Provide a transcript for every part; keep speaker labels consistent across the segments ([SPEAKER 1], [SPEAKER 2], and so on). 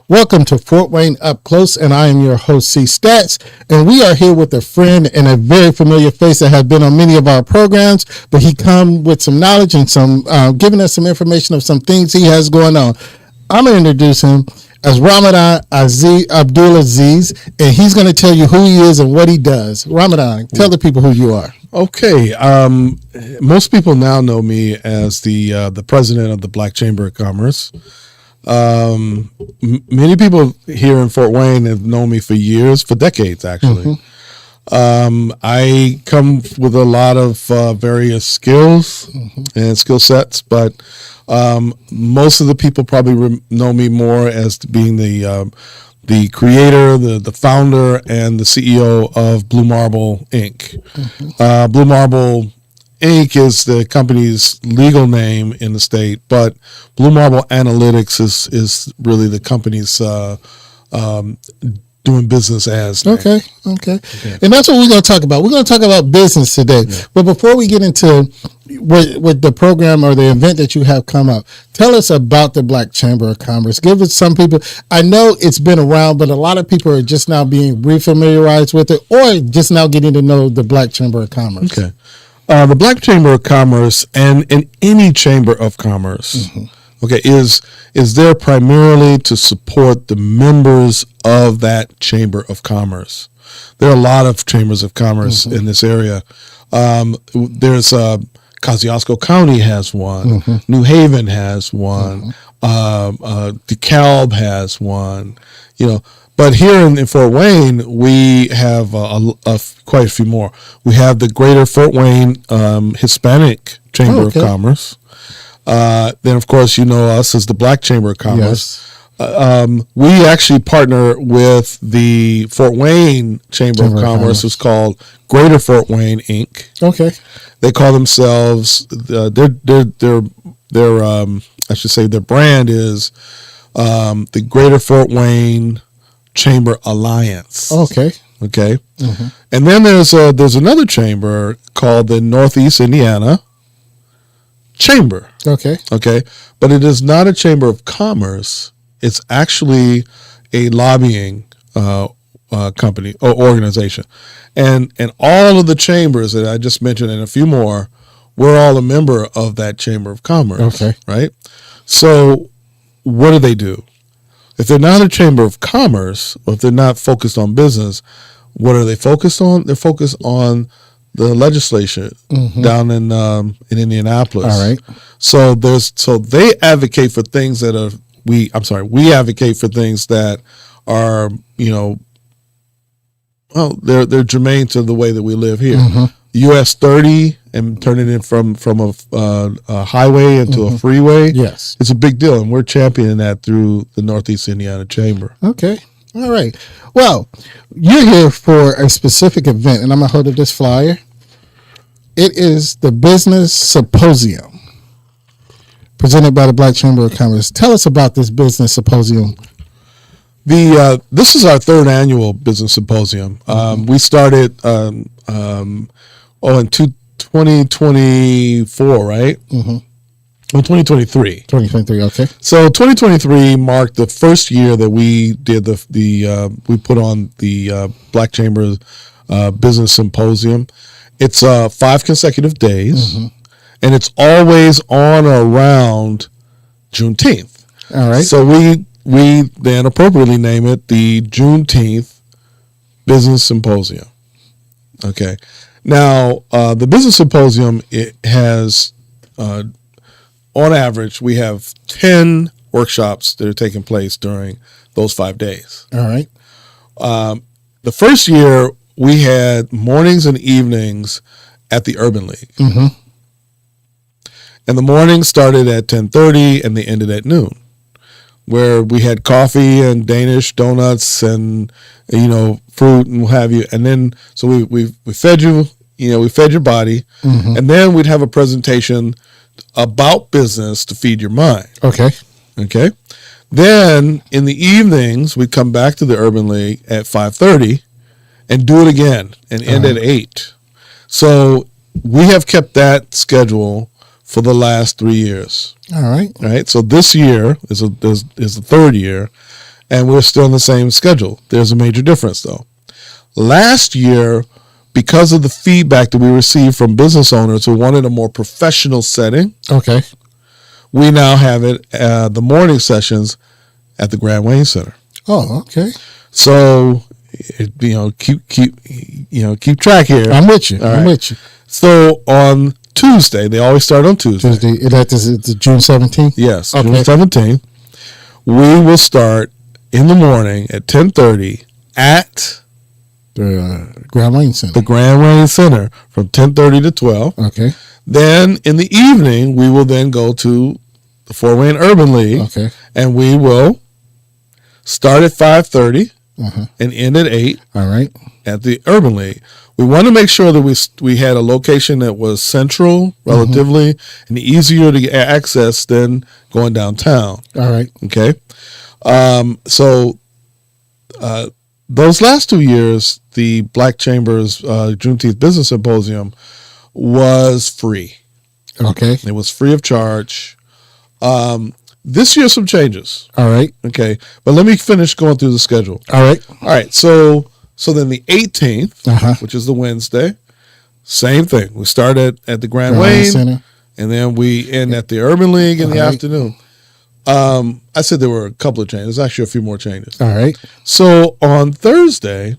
[SPEAKER 1] Welcome to Fort Wayne Up Close, and I am your host, C. Stats, and we are here with a friend and a very familiar face that has been on many of our programs, but he come with some knowledge and some giving us some information of some things he has going on. I'm going to introduce him as Ramadon Abdulaziz, and he's going to tell you who he is and what he does. Ramadon, tell the people who you are.
[SPEAKER 2] Okay. Most people now know me as the president of the Black Chamber of Commerce. Many people here in Fort Wayne have known me for years, for decades, actually. I come with a lot of various skills and skill sets, but most of the people probably know me more as being the creator, the founder, and the CEO of Blue Marble Inc. Blue Marble Inc. is the company's legal name in the state, but Blue Marble Analytics is really the company's doing business as name.
[SPEAKER 1] Okay. And that's what we're going to talk about. We're going to talk about business today. Yeah. But before we get into what the program or the event that you have come up, tell us about the Black Chamber of Commerce. Give it some people. I know it's been around, but a lot of people are just now being refamiliarized with it or just now getting to know the Black Chamber of Commerce.
[SPEAKER 2] Okay. The Black Chamber of Commerce and any Chamber of Commerce, is there primarily to support the members of that Chamber of Commerce. There are a lot of chambers of commerce in this area. There's Kosciuszko County has one. New Haven has one. DeKalb has one. But here in Fort Wayne, we have quite a few more. We have the Greater Fort Wayne Hispanic Chamber of Commerce. Then, of course, you know us as the Black Chamber of Commerce. Yes. We actually partner with the Fort Wayne Chamber of Commerce. It's called Greater Fort Wayne Inc.
[SPEAKER 1] Okay.
[SPEAKER 2] They call themselves their brand is the Greater Fort Wayne Chamber Alliance.
[SPEAKER 1] Okay.
[SPEAKER 2] And then there's another chamber called the Northeast Indiana Chamber. Okay. But it is not a chamber of commerce. It's actually a lobbying company or organization. And all of the chambers that I just mentioned and a few more, we're all a member of that Chamber of Commerce.
[SPEAKER 1] Okay.
[SPEAKER 2] Right? So what do? If they're not a Chamber of Commerce, or if they're not focused on business, what are they focused on? They're focused on the legislation down in Indianapolis.
[SPEAKER 1] All right.
[SPEAKER 2] So they advocate for things that we advocate for things that are, they're germane to the way that we live here. US 30 and turning it from a highway into a freeway.
[SPEAKER 1] Yes.
[SPEAKER 2] It's a big deal, and we're championing that through the Northeast Indiana Chamber.
[SPEAKER 1] Okay. All right. Well, you're here for a specific event, and I'm going to hold up this flyer. It is the Business Symposium presented by the Black Chamber of Commerce. Tell us about this Business Symposium.
[SPEAKER 2] This is our third annual Business Symposium. We started in 2024, right? Well, 2023.
[SPEAKER 1] 2023, okay.
[SPEAKER 2] So 2023 marked the first year that we did we put on the Black Chamber Business Symposium. It's 5 consecutive days, and it's always on or around Juneteenth.
[SPEAKER 1] All right.
[SPEAKER 2] So we then appropriately name it the Juneteenth Business Symposium. Okay. Now, the Business Symposium, it has, on average, we have 10 workshops that are taking place during those 5 days.
[SPEAKER 1] All right.
[SPEAKER 2] The first year, we had mornings and evenings at the Urban League. And the mornings started at 10:30 and they ended at noon, where we had coffee and Danish donuts and, fruit and what have you. And then, so we fed you, we fed your body. And then we'd have a presentation about business to feed your mind.
[SPEAKER 1] Okay.
[SPEAKER 2] Then in the evenings, we'd come back to the Urban League at 5:30 and do it again and end at 8. So we have kept that schedule for the last 3 years.
[SPEAKER 1] All right.
[SPEAKER 2] So this year is the third year, and we're still in the same schedule. There's a major difference, though. Last year, because of the feedback that we received from business owners who wanted a more professional setting,
[SPEAKER 1] Okay.
[SPEAKER 2] we now have it the morning sessions at the Grand Wayne Center.
[SPEAKER 1] Oh, okay.
[SPEAKER 2] So, keep track here.
[SPEAKER 1] I'm with you.
[SPEAKER 2] All
[SPEAKER 1] I'm
[SPEAKER 2] right.
[SPEAKER 1] with you.
[SPEAKER 2] So on Tuesday, they always start on Tuesday.
[SPEAKER 1] Tuesday. That is the June 17th.
[SPEAKER 2] Yes,
[SPEAKER 1] Okay.
[SPEAKER 2] June 17th. We will start in the morning at 10:30 at
[SPEAKER 1] The Grand Wayne Center.
[SPEAKER 2] the Grand Wayne Center from 10:30 to 12.
[SPEAKER 1] Okay.
[SPEAKER 2] Then in the evening, we will then go to the Fort Wayne Urban League,
[SPEAKER 1] Okay.
[SPEAKER 2] and we will start at 5:30
[SPEAKER 1] Uh-huh.
[SPEAKER 2] and end at 8
[SPEAKER 1] All right.
[SPEAKER 2] at the Urban League. We want to make sure that we had a location that was central, relatively, and easier to access than going downtown.
[SPEAKER 1] All right.
[SPEAKER 2] Okay, so those last 2 years, the Black Chamber's Juneteenth Business Symposium was free.
[SPEAKER 1] Okay.
[SPEAKER 2] It was free of charge. This year, some changes.
[SPEAKER 1] All right.
[SPEAKER 2] Okay, but let me finish going through the schedule.
[SPEAKER 1] All right.
[SPEAKER 2] All right, so then the 18th,
[SPEAKER 1] Uh-huh.
[SPEAKER 2] which is the Wednesday, same thing. We start at the Grand
[SPEAKER 1] Grand Wayne
[SPEAKER 2] Wayne,
[SPEAKER 1] Center.
[SPEAKER 2] and then we end at the Urban League in the
[SPEAKER 1] All right.
[SPEAKER 2] afternoon. I said there were a couple of changes. There's actually a few more changes.
[SPEAKER 1] All right.
[SPEAKER 2] So on Thursday,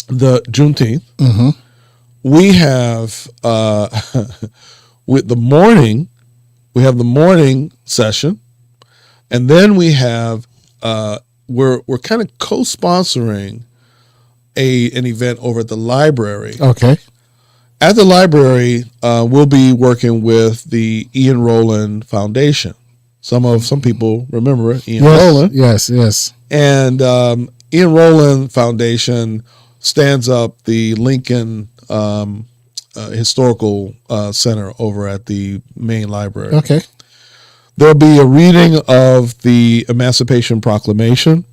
[SPEAKER 2] the Juneteenth,
[SPEAKER 1] Mm-hmm.
[SPEAKER 2] we have with the morning, we have the morning session, and then we have we're kind of co-sponsoring an event over at the library.
[SPEAKER 1] Okay.
[SPEAKER 2] At the library, we'll be working with the Ian Rowland Foundation. Some people remember it, Ian Rowland.
[SPEAKER 1] Yes. Yes.
[SPEAKER 2] And Ian Rowland Foundation stands up the Lincoln Historical Center over at the main library.
[SPEAKER 1] Okay.
[SPEAKER 2] There'll be a reading of the Emancipation Proclamation.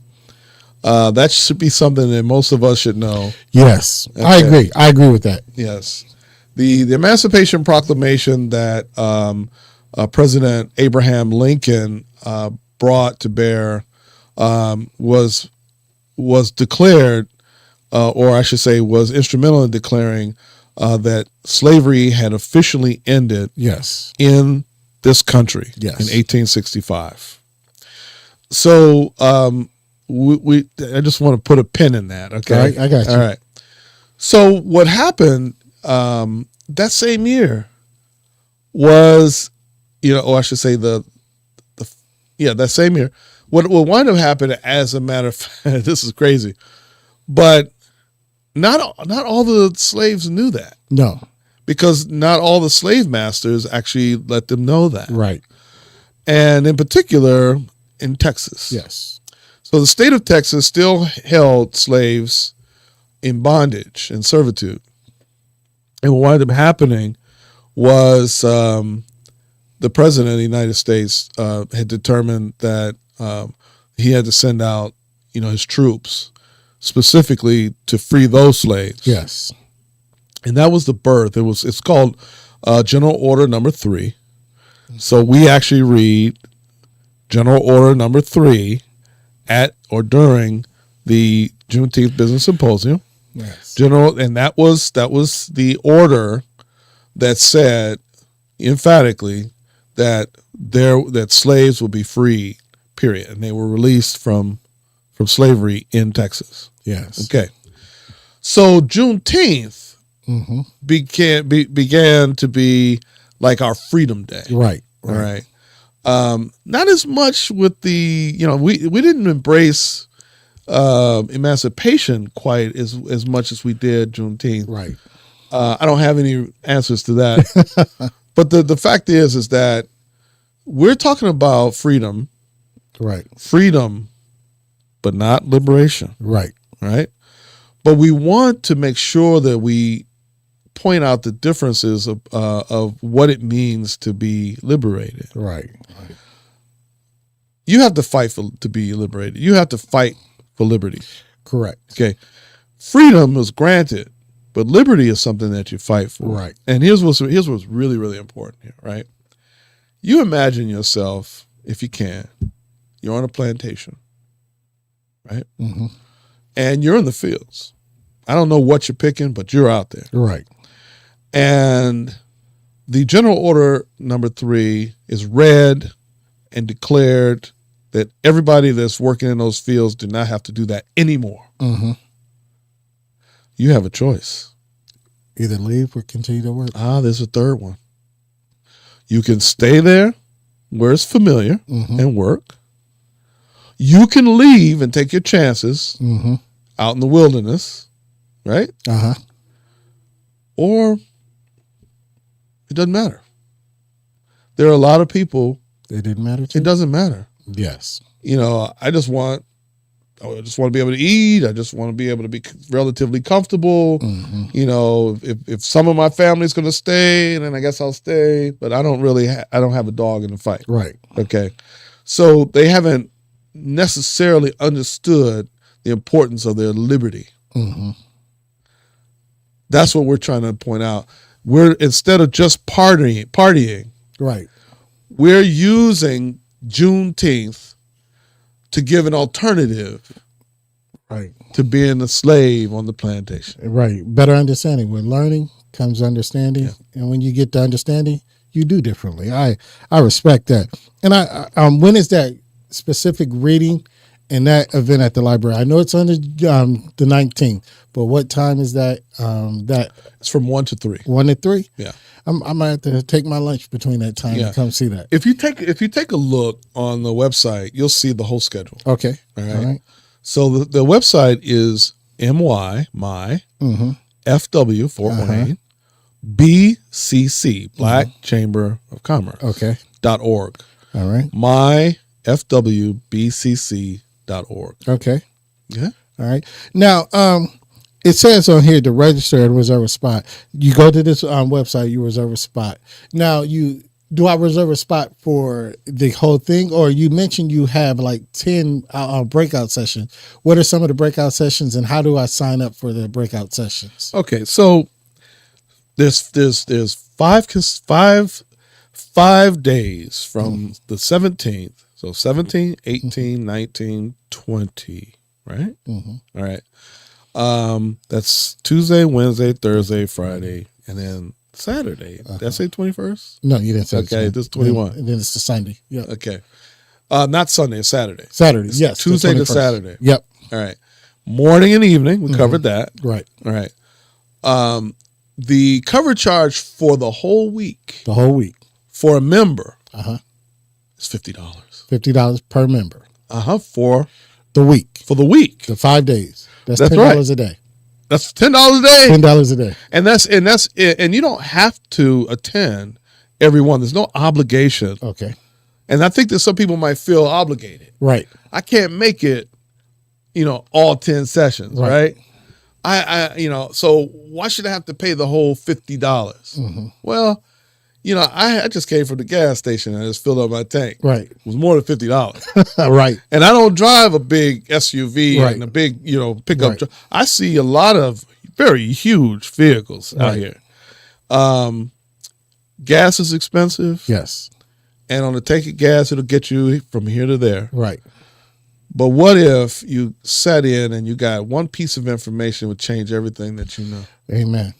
[SPEAKER 2] That should be something that most of us should know.
[SPEAKER 1] Yes.
[SPEAKER 2] Okay.
[SPEAKER 1] I agree with that.
[SPEAKER 2] Yes. The Emancipation Proclamation that President Abraham Lincoln brought to bear was declared, or I should say was instrumental in declaring that slavery had officially ended
[SPEAKER 1] Yes.
[SPEAKER 2] in this country
[SPEAKER 1] Yes.
[SPEAKER 2] in 1865. So I just want to put a pin in that. Okay,
[SPEAKER 1] All right, I got you.
[SPEAKER 2] All right. So what happened that same year was, or I should say that same year. What wound up happening, as a matter of fact, this is crazy, but not all the slaves knew that.
[SPEAKER 1] No.
[SPEAKER 2] Because not all the slave masters actually let them know that.
[SPEAKER 1] Right.
[SPEAKER 2] And in particular, in Texas.
[SPEAKER 1] Yes.
[SPEAKER 2] So the state of Texas still held slaves in bondage and servitude. And what wound up happening was the president of the United States had determined that he had to send out, his troops specifically to free those slaves.
[SPEAKER 1] Yes.
[SPEAKER 2] And that was the birth. It's called General Order Number 3. So we actually read General Order Number 3 at or during the Juneteenth Business Symposium.
[SPEAKER 1] Yes.
[SPEAKER 2] And that was the order that said emphatically that slaves would be freed, period, and they were released from slavery in Texas.
[SPEAKER 1] Yes.
[SPEAKER 2] Okay. So Juneteenth
[SPEAKER 1] Mm-hmm.
[SPEAKER 2] began to be like our Freedom Day.
[SPEAKER 1] Right.
[SPEAKER 2] All right. Not as much with the, we didn't embrace emancipation quite as much as we did Juneteenth.
[SPEAKER 1] Right.
[SPEAKER 2] I don't have any answers to that. But the fact is that we're talking about freedom.
[SPEAKER 1] Right.
[SPEAKER 2] Freedom, but not liberation.
[SPEAKER 1] Right.
[SPEAKER 2] Right. But we want to make sure that we point out the differences of what it means to be liberated.
[SPEAKER 1] Right.
[SPEAKER 2] You have to fight to be liberated. You have to fight for liberty.
[SPEAKER 1] Correct.
[SPEAKER 2] Okay. Freedom is granted, but liberty is something that you fight for.
[SPEAKER 1] Right.
[SPEAKER 2] And here's what's really, really important here, right? You imagine yourself, if you can, you're on a plantation. right? Mm-hmm. And you're in the fields. I don't know what you're picking, but you're out there.
[SPEAKER 1] Right.
[SPEAKER 2] And the general order number 3 is read and declared that everybody that's working in those fields do not have to do that anymore.
[SPEAKER 1] Mm-hmm.
[SPEAKER 2] You have a choice.
[SPEAKER 1] Either leave or continue to work.
[SPEAKER 2] There's a third one. You can stay there where it's familiar and work. You can leave and take your chances out in the wilderness, right?
[SPEAKER 1] Uh-huh.
[SPEAKER 2] Or it doesn't matter. There are a lot of people.
[SPEAKER 1] It didn't matter to
[SPEAKER 2] It doesn't matter.
[SPEAKER 1] Yes.
[SPEAKER 2] I just want to be able to eat. I just want to be able to be relatively comfortable. If some of my family's going to stay, then I guess I'll stay. But I don't really. I don't have a dog in the fight.
[SPEAKER 1] Right.
[SPEAKER 2] Okay. So they haven't necessarily understood the importance of their liberty.
[SPEAKER 1] Mm-hmm.
[SPEAKER 2] That's what we're trying to point out. We're instead of just partying,
[SPEAKER 1] right?
[SPEAKER 2] We're using Juneteenth to give an alternative,
[SPEAKER 1] right,
[SPEAKER 2] to being a slave on the plantation.
[SPEAKER 1] Right. Better understanding. When learning comes understanding, and when you get to understanding, you do differently. I respect that. And when is that specific reading and that event at the library? I know it's on the 19th, but what time is that?
[SPEAKER 2] It's from 1 to 3.
[SPEAKER 1] 1 to 3.
[SPEAKER 2] Yeah.
[SPEAKER 1] I might have to take my lunch between that time to come see that.
[SPEAKER 2] If you take a look on the website, you'll see the whole schedule.
[SPEAKER 1] Okay.
[SPEAKER 2] All right. So the website is FW Fort Wayne BCC Black Chamber of Commerce.
[SPEAKER 1] Okay.
[SPEAKER 2] .org.
[SPEAKER 1] All right.
[SPEAKER 2] myfwbcc.org.
[SPEAKER 1] Okay.
[SPEAKER 2] Yeah.
[SPEAKER 1] All right. Now, it says on here to register and reserve a spot. You go to this website, you reserve a spot. Now, do I reserve a spot for the whole thing? Or you mentioned you have like 10 breakout sessions. What are some of the breakout sessions, and how do I sign up for the breakout sessions?
[SPEAKER 2] Okay, so there's 5 days from the 17th. So 17, 18, 19, 20, right? Mm-hmm. All right. That's Tuesday, Wednesday, Thursday, Friday, and then Saturday. Did I say 21st?
[SPEAKER 1] No, you didn't say.
[SPEAKER 2] Okay, this is 21.
[SPEAKER 1] And then it's the Sunday. Yeah.
[SPEAKER 2] Okay. Not Sunday, it's Saturday.
[SPEAKER 1] Saturday, yes.
[SPEAKER 2] Tuesday to Saturday.
[SPEAKER 1] Yep.
[SPEAKER 2] All right. Morning and evening, we covered that.
[SPEAKER 1] Right.
[SPEAKER 2] All right. The cover charge for the whole week.
[SPEAKER 1] The whole week.
[SPEAKER 2] For a member. Is $50.
[SPEAKER 1] $50 per member.
[SPEAKER 2] For
[SPEAKER 1] the week.
[SPEAKER 2] For the week.
[SPEAKER 1] The 5 days. That's $10
[SPEAKER 2] right.
[SPEAKER 1] a day.
[SPEAKER 2] That's $10 a day.
[SPEAKER 1] $10 a day.
[SPEAKER 2] And you don't have to attend every one. There's no obligation.
[SPEAKER 1] Okay.
[SPEAKER 2] And I think that some people might feel obligated.
[SPEAKER 1] Right.
[SPEAKER 2] I can't make it, all 10 sessions, right? So why should I have to pay the whole $50? Mm-hmm. Well, I just came from the gas station and I just filled up my tank.
[SPEAKER 1] Right.
[SPEAKER 2] It was more than $50.
[SPEAKER 1] Right.
[SPEAKER 2] And I don't drive a big SUV
[SPEAKER 1] right.
[SPEAKER 2] and a big, pickup. Right. I see a lot of very huge vehicles out here. Gas is expensive.
[SPEAKER 1] Yes.
[SPEAKER 2] And on the tank of gas, it'll get you from here to there.
[SPEAKER 1] Right.
[SPEAKER 2] But what if you sat in and you got one piece of information would change everything that you know?
[SPEAKER 1] Amen.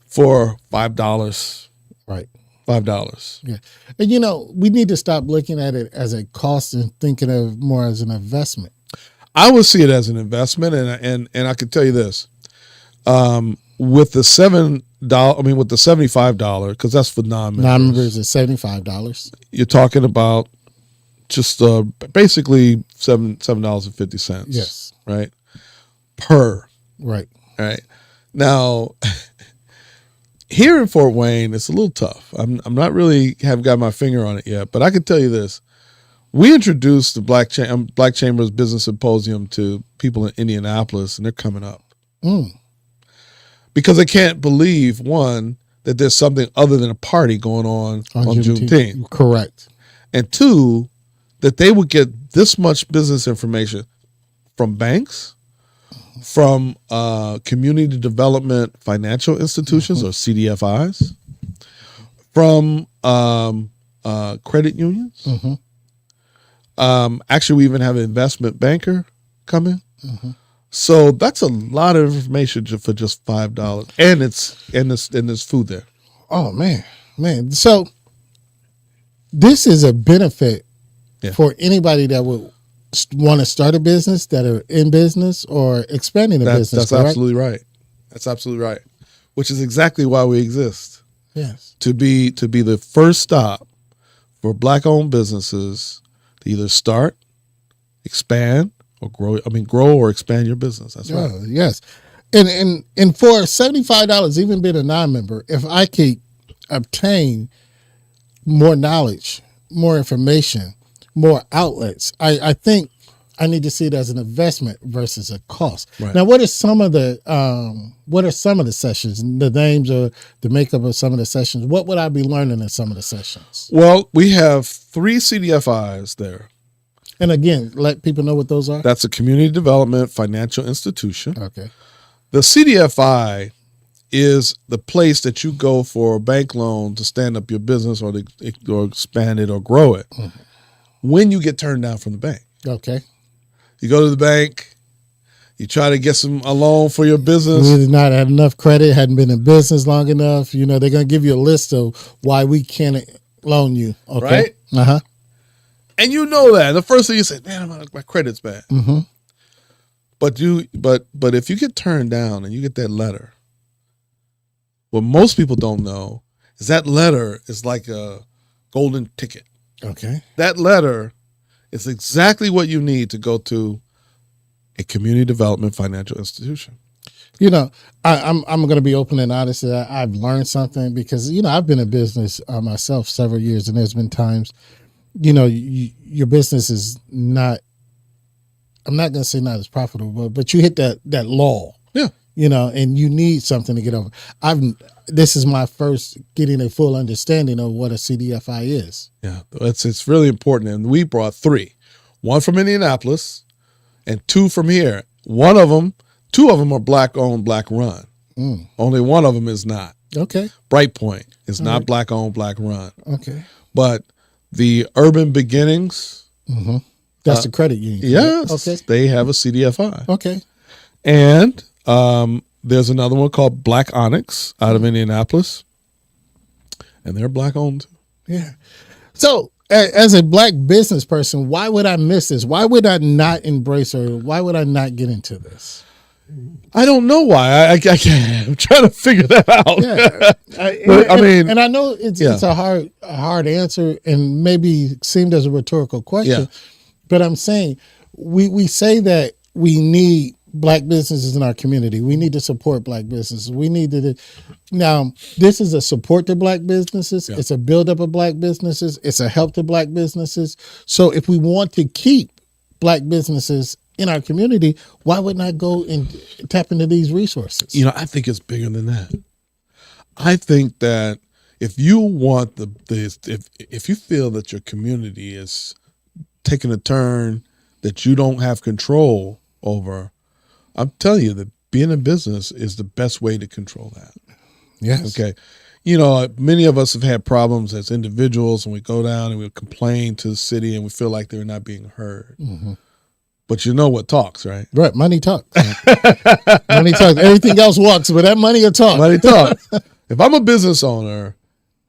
[SPEAKER 2] For $5.
[SPEAKER 1] Right.
[SPEAKER 2] $5.
[SPEAKER 1] Yeah. And we need to stop looking at it as a cost and thinking of more as an investment.
[SPEAKER 2] I would see it as an investment, and I can tell you this. With the with the $75, because that's for non-members.
[SPEAKER 1] Non-members is $75.
[SPEAKER 2] You're talking about just basically $7.50.
[SPEAKER 1] Yes.
[SPEAKER 2] Right. Per.
[SPEAKER 1] Right.
[SPEAKER 2] All right. Now, here in Fort Wayne, it's a little tough. I'm not really have got my finger on it yet, but I can tell you this: we introduced the Black Chamber's Business Symposium to people in Indianapolis, and they're coming up because they can't believe, one, that there's something other than a party going on Juneteenth.
[SPEAKER 1] Correct.
[SPEAKER 2] And two, that they would get this much business information from banks, from community development financial institutions or CDFIs, from credit unions. Actually, we even have an investment banker come in. So that's a lot of information for just $5, and there's food there.
[SPEAKER 1] Oh man. So this is a benefit for anybody that would want to start a business, that are in business or expanding a business.
[SPEAKER 2] That's
[SPEAKER 1] correct?
[SPEAKER 2] absolutely right. That's absolutely right. Which is exactly why we exist.
[SPEAKER 1] Yes.
[SPEAKER 2] To be the first stop for Black-owned businesses to either start, expand, or grow or expand your business. That's right.
[SPEAKER 1] Yes. And for $75, even being a non-member, if I could obtain more knowledge, more information, more outlets, I think I need to see it as an investment versus a cost.
[SPEAKER 2] Right.
[SPEAKER 1] Now, what are some of the sessions, the names or the makeup of some of the sessions? What would I be learning in some of the sessions?
[SPEAKER 2] Well, we have 3 CDFIs there.
[SPEAKER 1] And again, let people know what those are.
[SPEAKER 2] That's a community development financial institution.
[SPEAKER 1] Okay.
[SPEAKER 2] The CDFI is the place that you go for a bank loan to stand up your business or expand it or grow it when you get turned down from the bank.
[SPEAKER 1] Okay.
[SPEAKER 2] You go to the bank, you try to get a loan for your business.
[SPEAKER 1] We did not have enough credit, hadn't been in business long enough. They're going to give you a list of why we can't loan you. Okay.
[SPEAKER 2] Right?
[SPEAKER 1] Uh-huh.
[SPEAKER 2] And you know that. The first thing you say, man, my credit's bad.
[SPEAKER 1] Mm-hmm.
[SPEAKER 2] But if you get turned down and you get that letter, what most people don't know is that letter is like a golden ticket.
[SPEAKER 1] Okay.
[SPEAKER 2] That letter is exactly what you need to go to a community development financial institution.
[SPEAKER 1] I'm going to be open and honest that I've learned something because, I've been in business myself several years, and there's been times, your business is not, I'm not going to say not as profitable, but you hit that lull.
[SPEAKER 2] Yeah.
[SPEAKER 1] And you need something to get over. This is my first getting a full understanding of what a CDFI is.
[SPEAKER 2] Yeah, it's really important. And we brought 3, 1 from Indianapolis and 2 from here. 2 of them are Black-owned, Black-run. Only 1 of them is not.
[SPEAKER 1] Okay.
[SPEAKER 2] Bright Point is not Black-owned, Black-run.
[SPEAKER 1] Okay.
[SPEAKER 2] But the Urban Beginnings.
[SPEAKER 1] That's the credit union.
[SPEAKER 2] Yes.
[SPEAKER 1] Okay.
[SPEAKER 2] They have a CDFI.
[SPEAKER 1] Okay.
[SPEAKER 2] And there's another one called Black Onyx out of Indianapolis. And they're Black-owned.
[SPEAKER 1] Yeah. So as a Black business person, why would I miss this? Why would I not embrace or why would I not get into this?
[SPEAKER 2] I don't know why. I can't. I'm trying to figure that out.
[SPEAKER 1] Yeah. And I know it's a hard answer and maybe seemed as a rhetorical question, but I'm saying we say that we need Black businesses in our community. We need to support Black businesses. We need to. Now, this is a support to Black businesses. Yeah. It's a build up of Black businesses. It's a help to Black businesses. So if we want to keep Black businesses in our community, why wouldn't I go and tap into these resources?
[SPEAKER 2] I think it's bigger than that. I think that if you want if you feel that your community is taking a turn that you don't have control over, I'm telling you that being in business is the best way to control that.
[SPEAKER 1] Yes.
[SPEAKER 2] Okay. Many of us have had problems as individuals, and we go down and we complain to the city and we feel like they're not being heard. Mm-hmm. But you know what talks, right?
[SPEAKER 1] Right. Money talks. Money talks. Everything else walks, but that money will talk.
[SPEAKER 2] Money talks. If I'm a business owner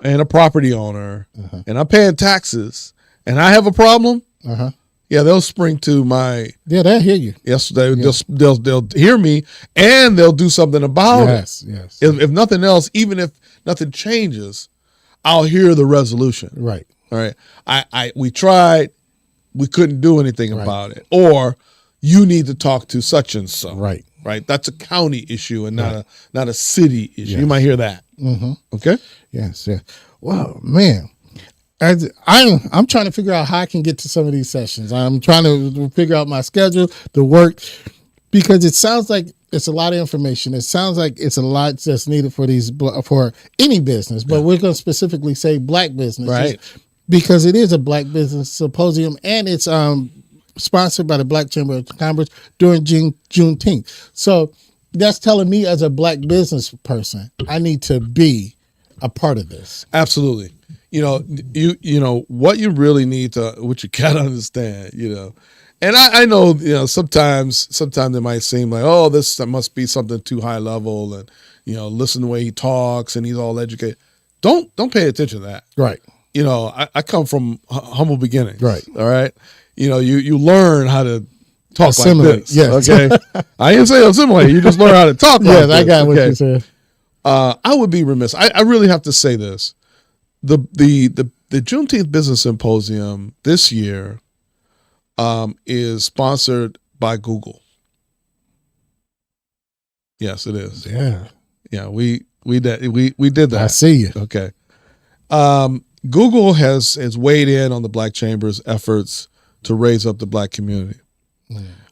[SPEAKER 2] and a property owner and I'm paying taxes and I have a problem, they'll spring to my.
[SPEAKER 1] Yeah, they'll hear you.
[SPEAKER 2] Yes, they'll hear me and they'll do something about it.
[SPEAKER 1] Yes.
[SPEAKER 2] If nothing else, even if nothing changes, I'll hear the resolution.
[SPEAKER 1] Right.
[SPEAKER 2] All right. We tried. We couldn't do anything about it. Or you need to talk to such and so.
[SPEAKER 1] Right.
[SPEAKER 2] Right. That's a county issue and not a city issue. Yes. You might hear that. Mm-hmm. Okay.
[SPEAKER 1] Yes. Wow, man. I'm trying to figure out how I can get to some of these sessions. I'm trying to figure out my schedule, the work, because it sounds like it's a lot of information. It sounds like it's a lot that's needed for any business, but we're going to specifically say Black businesses.
[SPEAKER 2] Right.
[SPEAKER 1] Because it is a Black Business Symposium and it's sponsored by the Black Chamber of Commerce during Juneteenth. So that's telling me as a Black business person, I need to be a part of this.
[SPEAKER 2] Absolutely. What you really need to, what you gotta understand, And I know, sometimes it might seem like, oh, this must be something too high level, and listen to the way he talks and he's all educated. Don't pay attention to that.
[SPEAKER 1] Right.
[SPEAKER 2] I come from humble beginnings.
[SPEAKER 1] Right.
[SPEAKER 2] All right. You learn how to talk
[SPEAKER 1] Assimilate,
[SPEAKER 2] like this.
[SPEAKER 1] yes.
[SPEAKER 2] Okay. I didn't say assimilate. You just learn how to talk like
[SPEAKER 1] Yes,
[SPEAKER 2] this.
[SPEAKER 1] I got what
[SPEAKER 2] okay?
[SPEAKER 1] you said.
[SPEAKER 2] I would be remiss. I really have to say this. The Juneteenth Business Symposium this year is sponsored by Google. Yes, it is.
[SPEAKER 1] Yeah.
[SPEAKER 2] Yeah, we did that.
[SPEAKER 1] I see you.
[SPEAKER 2] Okay. Google has weighed in on the Black Chamber's efforts to raise up the Black community.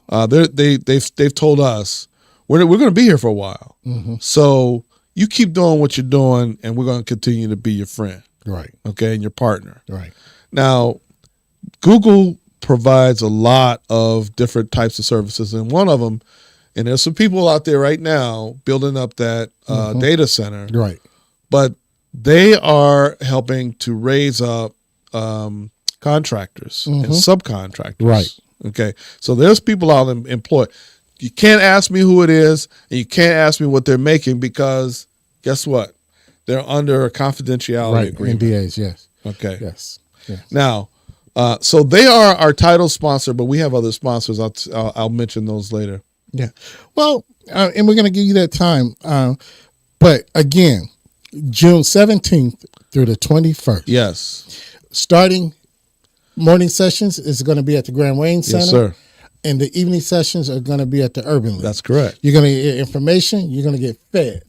[SPEAKER 2] They've told us we're going to be here for a while.
[SPEAKER 1] Mm-hmm.
[SPEAKER 2] So you keep doing what you're doing, and we're going to continue to be your friend.
[SPEAKER 1] Right.
[SPEAKER 2] Okay, and your partner.
[SPEAKER 1] Right.
[SPEAKER 2] Now, Google provides a lot of different types of services, and one of them, and there's some people out there right now building up that data center.
[SPEAKER 1] Right.
[SPEAKER 2] But they are helping to raise up contractors and subcontractors.
[SPEAKER 1] Right.
[SPEAKER 2] Okay. So there's people out employed. You can't ask me who it is, and you can't ask me what they're making, because guess what? They're under a confidentiality agreement.
[SPEAKER 1] NDAs, yes.
[SPEAKER 2] Okay.
[SPEAKER 1] Yes.
[SPEAKER 2] Now, so they are our title sponsor, but we have other sponsors. I'll mention those later.
[SPEAKER 1] Yeah. Well, and we're going to give you that time. But again, June 17th through the 21st.
[SPEAKER 2] Yes.
[SPEAKER 1] Starting morning sessions is going to be at the Grand Wayne Center.
[SPEAKER 2] Yes, sir.
[SPEAKER 1] And the evening sessions are going to be at the Urban League.
[SPEAKER 2] That's correct.
[SPEAKER 1] You're going to get information. You're going to get fed.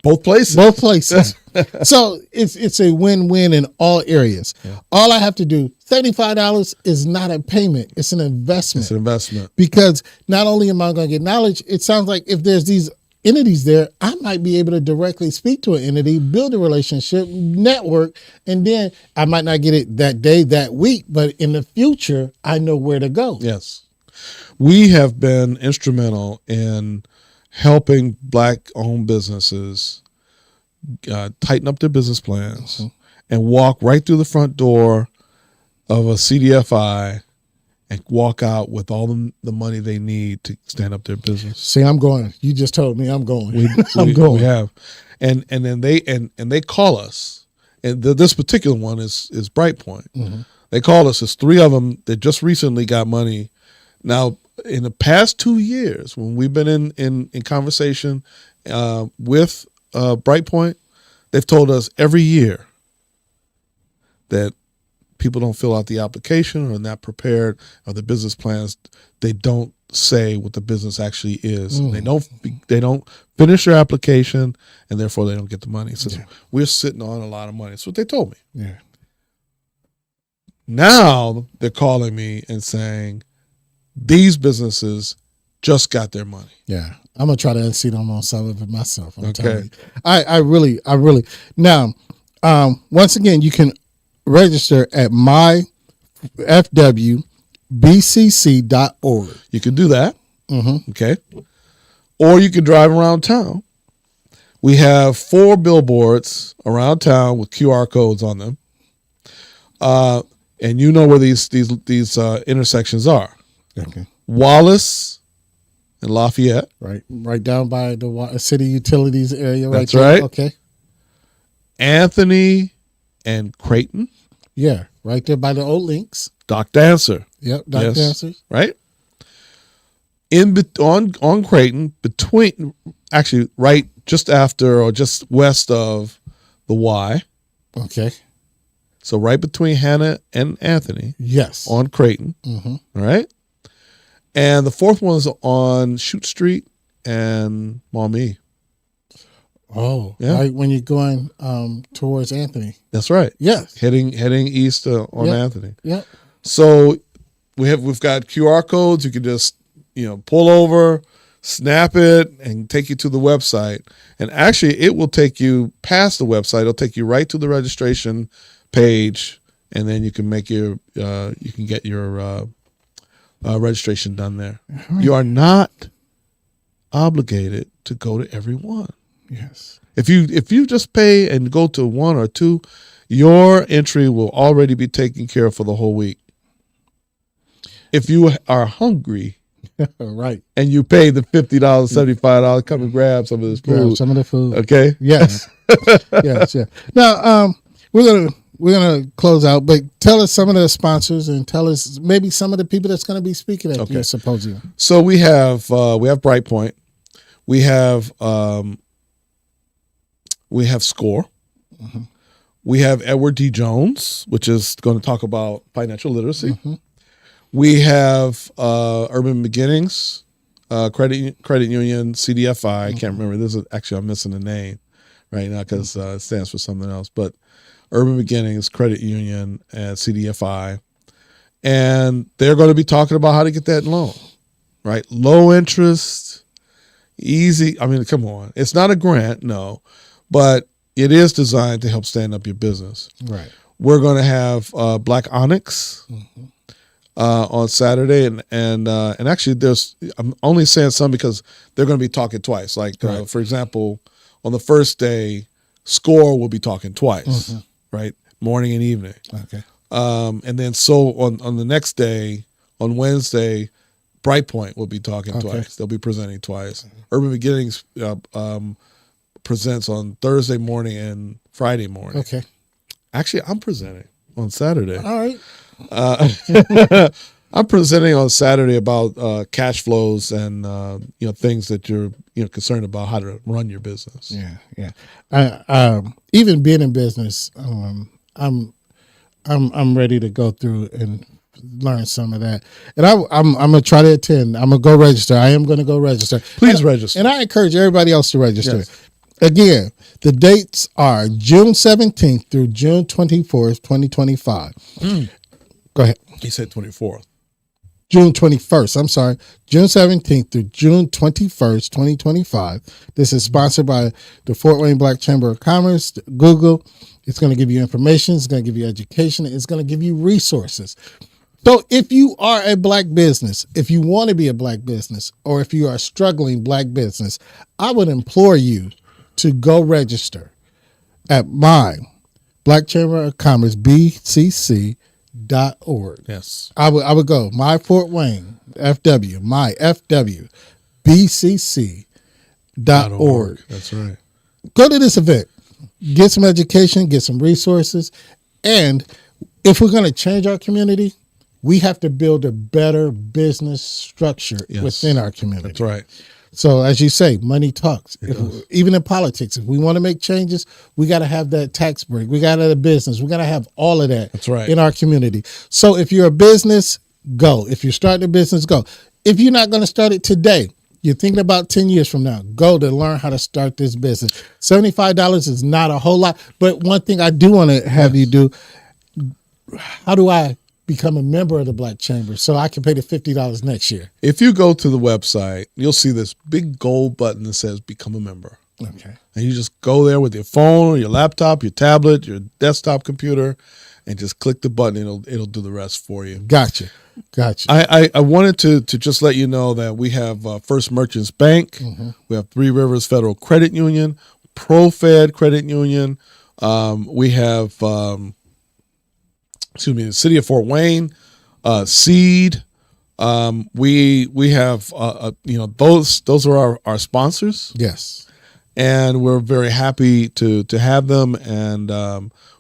[SPEAKER 2] Both places.
[SPEAKER 1] Both places. So it's a win-win in all areas. Yeah. All I have to do, $75 is not a payment. It's an investment.
[SPEAKER 2] It's an investment.
[SPEAKER 1] Because not only am I going to get knowledge, it sounds like if there's these entities there, I might be able to directly speak to an entity, build a relationship, network, and then I might not get it that day, that week, but in the future, I know where to go.
[SPEAKER 2] Yes. We have been instrumental in helping Black-owned businesses tighten up their business plans and walk right through the front door of a CDFI and walk out with all the money they need to stand up their business.
[SPEAKER 1] See, I'm going. You just told me I'm going.
[SPEAKER 2] I'm going. We have, and then they call us, and this particular one is BrightPoint. Mm-hmm. They call us. There's three of them that just recently got money. Now, in the past 2 years, when we've been in conversation with BrightPoint, they've told us every year that people don't fill out the application or are not prepared, or the business plans, they don't say what the business actually is. They don't finish their application, and therefore they don't get the money. So we're sitting on a lot of money. That's what they told me.
[SPEAKER 1] Yeah.
[SPEAKER 2] Now they're calling me and saying these businesses just got their money.
[SPEAKER 1] Yeah. I'm going to try to unseat them on some of it myself. I'm telling you.
[SPEAKER 2] Okay.
[SPEAKER 1] I really. Now, once again, you can register at myfwbcc.org.
[SPEAKER 2] You can do that.
[SPEAKER 1] Mm-hmm.
[SPEAKER 2] Okay. Or you can drive around town. We have 4 billboards around town with QR codes on them. And you know where these intersections are.
[SPEAKER 1] Okay.
[SPEAKER 2] Wallace and Lafayette.
[SPEAKER 1] Right down by the city utilities area.
[SPEAKER 2] That's
[SPEAKER 1] there.
[SPEAKER 2] right.
[SPEAKER 1] Okay.
[SPEAKER 2] Anthony and Creighton.
[SPEAKER 1] Yeah, right there by the old links.
[SPEAKER 2] Doc Dancer.
[SPEAKER 1] Yep, Doc Dancer.
[SPEAKER 2] Right? On Creighton, actually right just after or just west of the Y.
[SPEAKER 1] Okay.
[SPEAKER 2] So right between Hannah and Anthony.
[SPEAKER 1] Yes.
[SPEAKER 2] On Creighton.
[SPEAKER 1] Mm-hmm.
[SPEAKER 2] All right? And the fourth one is on Chute Street and Maumee.
[SPEAKER 1] Oh,
[SPEAKER 2] yeah.
[SPEAKER 1] Right when you're going towards Anthony.
[SPEAKER 2] That's right.
[SPEAKER 1] Yes.
[SPEAKER 2] Heading east on Anthony.
[SPEAKER 1] Yeah.
[SPEAKER 2] So we've got QR codes. You can just pull over, snap it, and take you to the website. And actually, it will take you past the website. It'll take you right to the registration page, and then you can make you can get your registration done there. Right. You are not obligated to go to every one.
[SPEAKER 1] Yes.
[SPEAKER 2] If you just pay and go to one or two, your entry will already be taken care of for the whole week. if you are hungry
[SPEAKER 1] Right.
[SPEAKER 2] and you pay the $50, $75, come and grab some of this
[SPEAKER 1] Grab
[SPEAKER 2] food.
[SPEAKER 1] some of the food.
[SPEAKER 2] Okay.
[SPEAKER 1] Yes. Yes. Yeah. Now, we're gonna close out, but tell us some of the sponsors and tell us maybe some of the people that's going to be speaking at your symposium.
[SPEAKER 2] So we have Brightpoint, we have SCORE, we have Edward D. Jones, which is going to talk about financial literacy. We have Urban Beginnings, Credit Union, CDFI. I can't remember. This is actually, I'm missing the name right now because it stands for something else. But Urban Beginnings, Credit Union, and CDFI. And they're going to be talking about how to get that loan, right? Low interest, easy. I mean, come on. It's not a grant, no, but it is designed to help stand up your business.
[SPEAKER 1] Right.
[SPEAKER 2] We're going to have Black Onyx on Saturday, and actually, I'm only saying some because they're going to be talking twice. Like for example, on the first day, SCORE will be talking twice, right, morning and evening.
[SPEAKER 1] Okay.
[SPEAKER 2] And then so on the next day, on Wednesday, Brightpoint will be talking twice. They'll be presenting twice. Urban Beginnings presents on Thursday morning and Friday morning.
[SPEAKER 1] Okay.
[SPEAKER 2] Actually, I'm presenting on Saturday.
[SPEAKER 1] All right.
[SPEAKER 2] I'm presenting on Saturday about cash flows and things that you're concerned about, how to run your business.
[SPEAKER 1] Yeah. Even being in business, I'm ready to go through and learn some of that. And I'm gonna try to attend. I'm gonna go register. I am gonna go register.
[SPEAKER 2] Please register.
[SPEAKER 1] And I encourage everybody else to register.
[SPEAKER 2] Yes.
[SPEAKER 1] Again, the dates are June 17th through June 24th, 2025. Go ahead.
[SPEAKER 2] He said 24th.
[SPEAKER 1] June 21st. I'm sorry. June 17th through June 21st, 2025. This is sponsored by the Fort Wayne Black Chamber of Commerce, Google. It's going to give you information. It's going to give you education. It's going to give you resources. So if you are a black business, if you want to be a black business, or if you are a struggling black business, I would implore you to go register at my Black Chamber of Commerce, BCC.org.
[SPEAKER 2] Yes.
[SPEAKER 1] I would go my Fort Wayne FW, my FW, BCC.org.
[SPEAKER 2] That's right.
[SPEAKER 1] Go to this event, get some education, get some resources, and if we're going to change our community, we have to build a better business structure within our community.
[SPEAKER 2] That's right.
[SPEAKER 1] So as you say, money talks. Even in politics, if we want to make changes, we got to have that tax break. We got to have a business. We got to have all of that in our community. So if you're a business, go. If you're starting a business, go. If you're not going to start it today, you're thinking about 10 years from now, go to learn how to start this business. $75 is not a whole lot. But one thing I do want to have you do, how do I become a member of the Black Chamber so I can pay the $50 next year?
[SPEAKER 2] If you go to the website, you'll see this big gold button that says become a member.
[SPEAKER 1] Okay.
[SPEAKER 2] And you just go there with your phone or your laptop, your tablet, your desktop computer, and just click the button. It'll do the rest for you.
[SPEAKER 1] Gotcha.
[SPEAKER 2] I wanted to just let you know that we have First Merchants Bank. We have Three Rivers Federal Credit Union, ProFed Credit Union. We have the City of Fort Wayne, Seed. We have those are our sponsors.
[SPEAKER 1] Yes.
[SPEAKER 2] And we're very happy to have them, and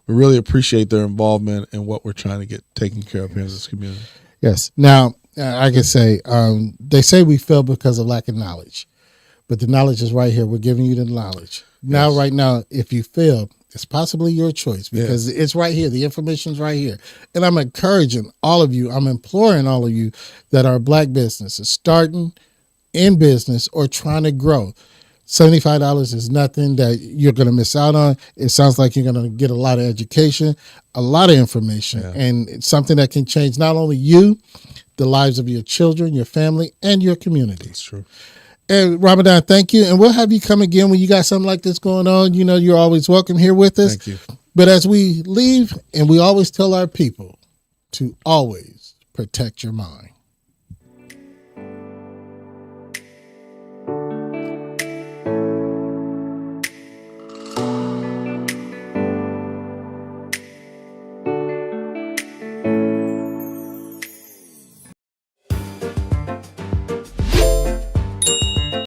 [SPEAKER 2] we really appreciate their involvement in what we're trying to get taken care of here in this community.
[SPEAKER 1] Yes. Now, I can say, they say we fail because of lack of knowledge, but the knowledge is right here. We're giving you the knowledge. Now, right now, if you fail, it's possibly your choice because it's right here. The information's right here. And I'm encouraging all of you, I'm imploring all of you that are black businesses starting in business or trying to grow. $75 is nothing that you're going to miss out on. It sounds like you're going to get a lot of education, a lot of information, and it's something that can change not only you, the lives of your children, your family, and your community.
[SPEAKER 2] That's true.
[SPEAKER 1] And Ramadon, thank you. And we'll have you come again when you got something like this going on. You know, you're always welcome here with us.
[SPEAKER 2] Thank you.
[SPEAKER 1] But as we leave, and we always tell our people to always protect your mind.